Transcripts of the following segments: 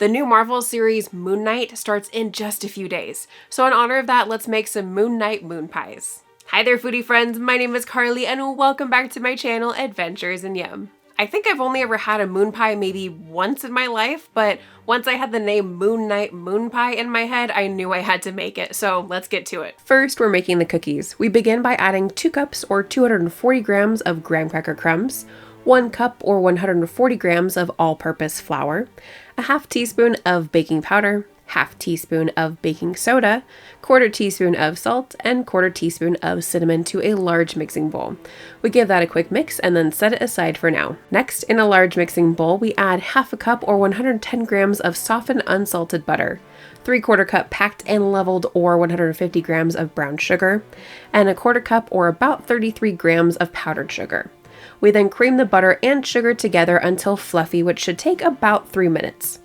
The new Marvel series Moon Knight starts in just a few days, so in honor of that, let's make some Moon Knight moon pies. Hi there foodie friends, my name is Carly and welcome back to my channel Adventures in Yum. I think I've only ever had a moon pie maybe once in my life, but once I had the name Moon Knight moon pie in my head, I knew I had to make it, so let's get to it. First, we're making the cookies. We begin by adding 2 cups or 240 grams of graham cracker crumbs, 1 cup or 140 grams of all-purpose flour, a half teaspoon of baking powder, half teaspoon of baking soda, 1/4 teaspoon of salt, and 1/4 teaspoon of cinnamon to a large mixing bowl. We give that a quick mix and then set it aside for now. Next, in a large mixing bowl, we add half a cup or 110 grams of softened unsalted butter, 3/4 cup packed and leveled or 150 grams of brown sugar, and a 1/4 cup or about 33 grams of powdered sugar. We then cream the butter and sugar together until fluffy, which should take about 3 minutes.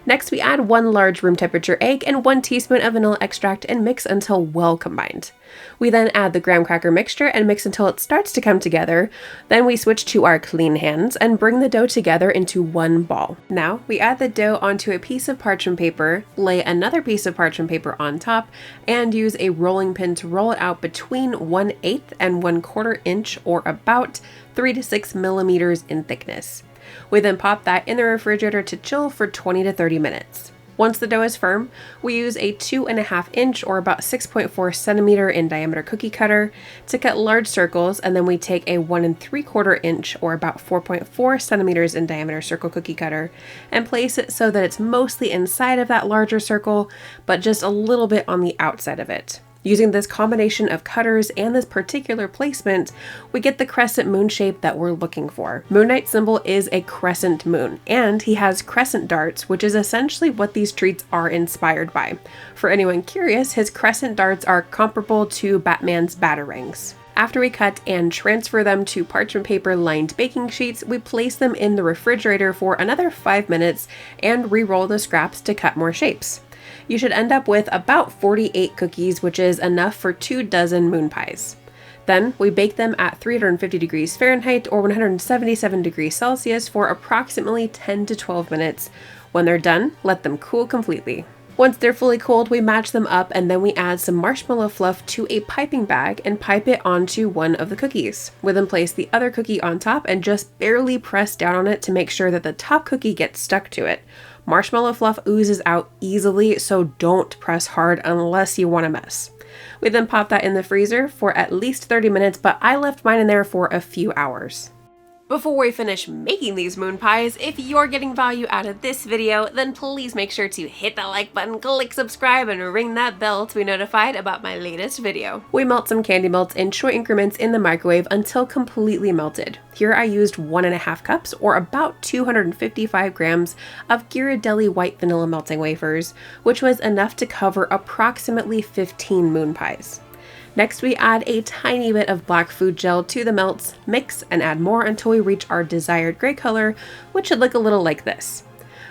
Next, we add 1 large room temperature egg and 1 teaspoon of vanilla extract and mix until well combined. We then add the graham cracker mixture and mix until it starts to come together. Then we switch to our clean hands and bring the dough together into one ball. Now, we add the dough onto a piece of parchment paper, lay another piece of parchment paper on top, and use a rolling pin to roll it out between 1/8 and 1/4 inch or about 3 to 6 millimeters in thickness. We then pop that in the refrigerator to chill for 20 to 30 minutes. Once the dough is firm, we use a 2.5 inch or about 6.4 centimeter in diameter cookie cutter to cut large circles, and then we take a 1 3/4 inch or about 4.4 centimeters in diameter circle cookie cutter and place it so that it's mostly inside of that larger circle, but just a little bit on the outside of it. Using this combination of cutters and this particular placement, we get the crescent moon shape that we're looking for. Moon Knight's symbol is a crescent moon, and he has crescent darts, which is essentially what these treats are inspired by. For anyone curious, his crescent darts are comparable to Batman's batarangs. After we cut and transfer them to parchment paper lined baking sheets, we place them in the refrigerator for another 5 minutes and re-roll the scraps to cut more shapes. You should end up with about 48 cookies, which is enough for 2 dozen moon pies. Then we bake them at 350 degrees Fahrenheit or 177 degrees Celsius for approximately 10 to 12 minutes. When they're done, let them cool completely. Once they're fully cooled, we match them up and then we add some marshmallow fluff to a piping bag and pipe it onto one of the cookies. We then place the other cookie on top and just barely press down on it to make sure that the top cookie gets stuck to it. Marshmallow fluff oozes out easily, so don't press hard unless you want to mess. We then pop that in the freezer for at least 30 minutes, but I left mine in there for a few hours. Before we finish making these moon pies, if you're getting value out of this video, then please make sure to hit that like button, click subscribe, and ring that bell to be notified about my latest video. We melt some candy melts in short increments in the microwave until completely melted. Here I used 1.5 cups or about 255 grams of Ghirardelli white vanilla melting wafers, which was enough to cover approximately 15 moon pies. Next, we add a tiny bit of black food gel to the melts, mix, and add more until we reach our desired gray color, which should look a little like this.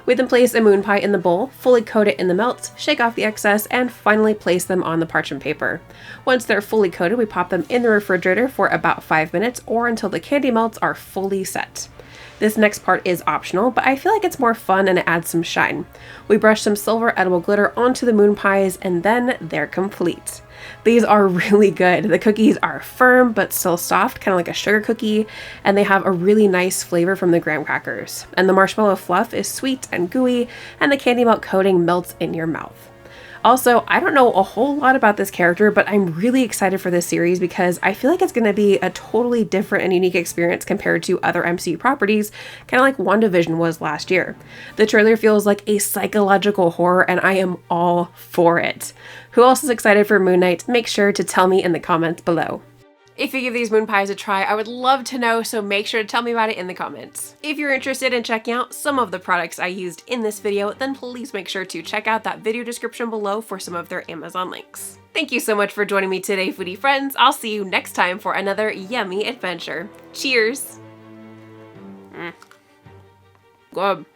We then place a moon pie in the bowl, fully coat it in the melts, shake off the excess, and finally place them on the parchment paper. Once they're fully coated, we pop them in the refrigerator for about 5 minutes or until the candy melts are fully set. This next part is optional, but I feel like it's more fun and it adds some shine. We brush some silver edible glitter onto the moon pies and then they're complete. These are really good. The cookies are firm but still soft, kind of like a sugar cookie, and they have a really nice flavor from the graham crackers. And the marshmallow fluff is sweet and gooey, and the candy melt coating melts in your mouth. Also, I don't know a whole lot about this character, but I'm really excited for this series because I feel like it's going to be a totally different and unique experience compared to other MCU properties, kind of like WandaVision was last year. The trailer feels like a psychological horror and I am all for it. Who else is excited for Moon Knight? Make sure to tell me in the comments below. If you give these moon pies a try, I would love to know, so make sure to tell me about it in the comments. If you're interested in checking out some of the products I used in this video, then please make sure to check out that video description below for some of their Amazon links. Thank you so much for joining me today, foodie friends. I'll see you next time for another yummy adventure. Cheers! Good.